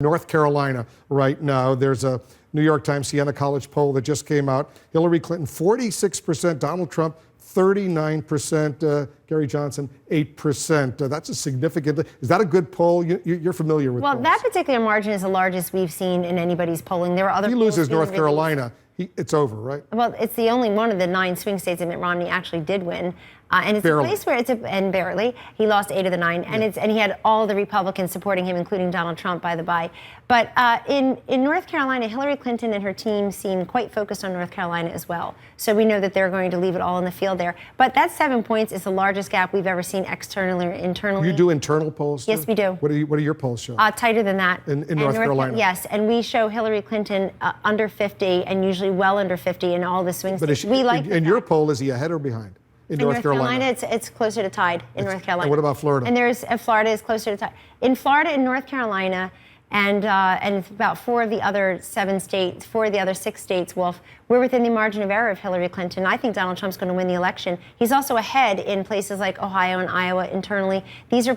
North Carolina right now. There's a New York Times Siena College poll that just came out. Hillary Clinton, 46%. Donald Trump, 39%. Gary Johnson, 8%. That's a significant. Is that a good poll? You're familiar with polls. That particular margin is the largest we've seen in anybody's polling. There are other. If he loses North Carolina, it's over, right? Well, it's the only one of the 9 swing states that Mitt Romney actually did win. And it's barely. A place where and barely. He lost 8 of the 9, and he had all the Republicans supporting him, including Donald Trump, by the by. But in North Carolina, Hillary Clinton and her team seem quite focused on North Carolina as well. So we know that they're going to leave it all in the field there. But that 7 points is the largest gap we've ever seen externally or internally. You do internal polls too? Yes, we do. What do your polls show? Tighter than that. In North Carolina? Yes, and we show Hillary Clinton under 50 and usually well under 50 in all the swing states. In your poll, is he ahead or behind? In North Carolina, it's closer to tied in North Carolina. And what about Florida? And Florida is closer to tied. In Florida and North Carolina, and about 4 of the other 7 states, 4 of the other 6 states, Wolf, we're within the margin of error of Hillary Clinton. I think Donald Trump's going to win the election. He's also ahead in places like Ohio and Iowa internally. These are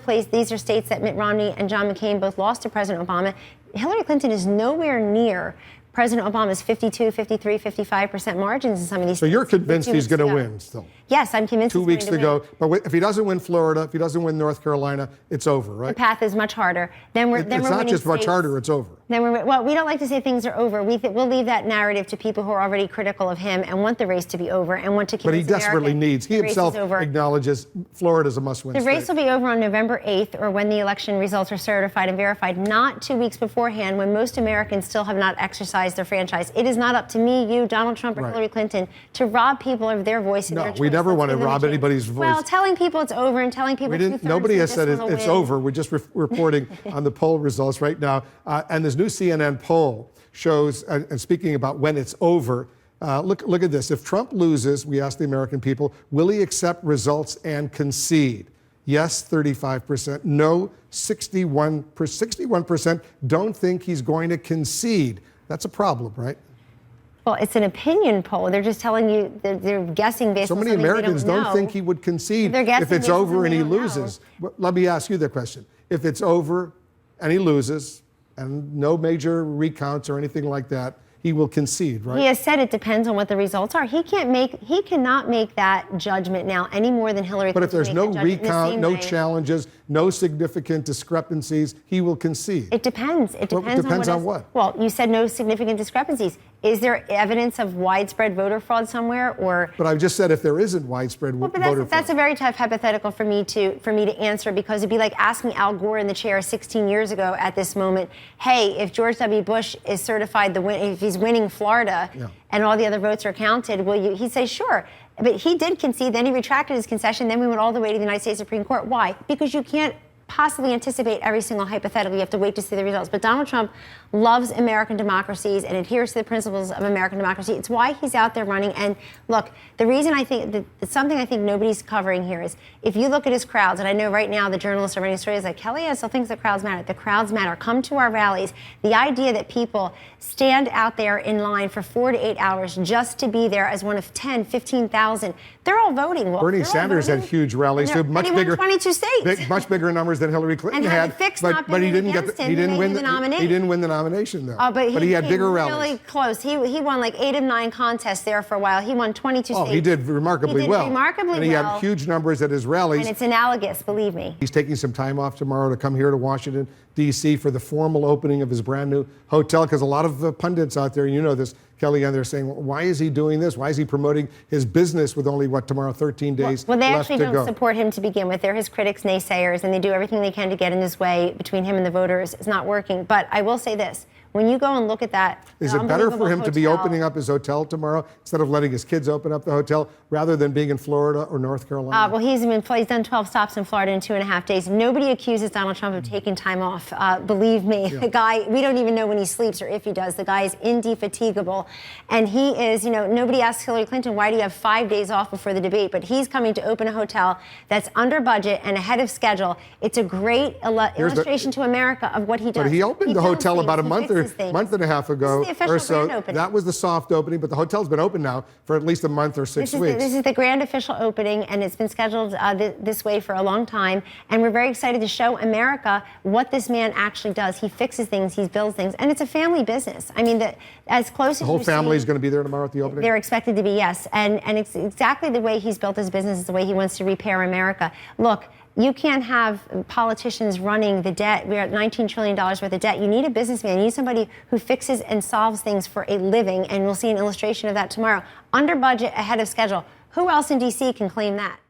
states that Mitt Romney and John McCain both lost to President Obama. Hillary Clinton is nowhere near President Obama's 52, 53, 55% margins in some of these states. So you're convinced he's going to win still? Yes, I'm convinced. 2 weeks to go. But if he doesn't win Florida, if he doesn't win North Carolina, it's over, right? The path is much harder. It's not just much harder, it's over. Well, we don't like to say things are over. We'll leave that narrative to people who are already critical of him and want the race to be over and want to convince But he desperately needs. He himself acknowledges Florida's a must-win state. The race will be over on November 8th, or when the election results are certified and verified, not 2 weeks beforehand, when most Americans still have not exercised their franchise. It is not up to me, you, Donald Trump, or Hillary Clinton to rob people of their voice and their choice. No, we never want to rob anybody's voice. Well, telling people it's over and telling people nobody has said it's over. We're just reporting on the poll results right now. And this new CNN poll shows, and speaking about when it's over, look at this. If Trump loses, we ask the American people, will he accept results and concede? Yes, 35%. No, 61%. 61% don't think he's going to concede. That's a problem, right? Well, it's an opinion poll. They're just telling you, they're guessing based on something they don't know. So many Americans don't think he would concede if it's over and he loses. Let me ask you the question. If it's over and he loses and no major recounts or anything like that, he will concede, right? He has said it depends on what the results are. He cannot make that judgment now any more than Hillary Clinton. But if there's no recount, no challenges, no significant discrepancies, he will concede. It depends. It depends on what? Well, you said no significant discrepancies. Is there evidence of widespread voter fraud somewhere, or? But I've just said if there isn't widespread voter fraud. That's a very tough hypothetical for me to answer, because it'd be like asking Al Gore in the chair 16 years ago at this moment, hey, if George W. Bush is certified if he's winning Florida and all the other votes are counted, he'd say sure. But he did concede, then he retracted his concession, then we went all the way to the United States Supreme Court. Why? Because you can't possibly anticipate every single hypothetical. You have to wait to see the results. But Donald Trump loves American democracies and adheres to the principles of American democracy. It's why he's out there running. And look, the reason I think something I think nobody's covering here is if you look at his crowds, and I know right now the journalists are running stories like Kellyanne still thinks the crowds matter. The crowds matter. Come to our rallies. The idea that people stand out there in line for 4 to 8 hours just to be there as one of 10, 15,000, they're all voting. Bernie Sanders had huge rallies too, much bigger, 22 states, much bigger numbers than Hillary Clinton and had. But he didn't win the nomination. He didn't win the nomination though. But he had bigger rallies. Really close. He won like 8 of 9 contests there for a while. He won 22 states. He did remarkably well. And he had huge numbers at his rallies. And it's analogous, believe me. He's taking some time off tomorrow to come here to Washington, D.C. for the formal opening of his brand new hotel, because a lot of pundits out there, you know this, Kellyanne, they're saying, well, why is he doing this? Why is he promoting his business with only, tomorrow, 13 days left to go? Well, they actually don't support him to begin with. They're his critics, naysayers, and they do everything they can to get in his way between him and the voters. It's not working. But I will say this. When you go and look at that, is it better for him to be opening up his hotel tomorrow instead of letting his kids open up the hotel rather than being in Florida or North Carolina? Well, he's done 12 stops in Florida in 2.5 days. Nobody accuses Donald Trump of taking time off. Believe me, the guy, we don't even know when he sleeps or if he does. The guy is indefatigable. And he is, nobody asks Hillary Clinton, why do you have 5 days off before the debate? But he's coming to open a hotel that's under budget and ahead of schedule. It's a great illustration to America of what he does. But he opened the hotel about a month or business things. month and a half ago This is the official or so. grand opening. That was the soft opening, but the hotel's been open now for at least a month or 6 weeks. This is the grand official opening, and it's been scheduled this way for a long time. And we're very excited to show America what this man actually does. He fixes things, he builds things, and it's a family business. I mean, as close as The whole family is going to be there tomorrow at the opening? They're expected to be, yes. And it's exactly the way he's built his business is the way he wants to repair America. Look, you can't have politicians running the debt. We're at $19 trillion worth of debt. You need a businessman. You need somebody who fixes and solves things for a living, and we'll see an illustration of that tomorrow. Under budget, ahead of schedule. Who else in D.C. can claim that?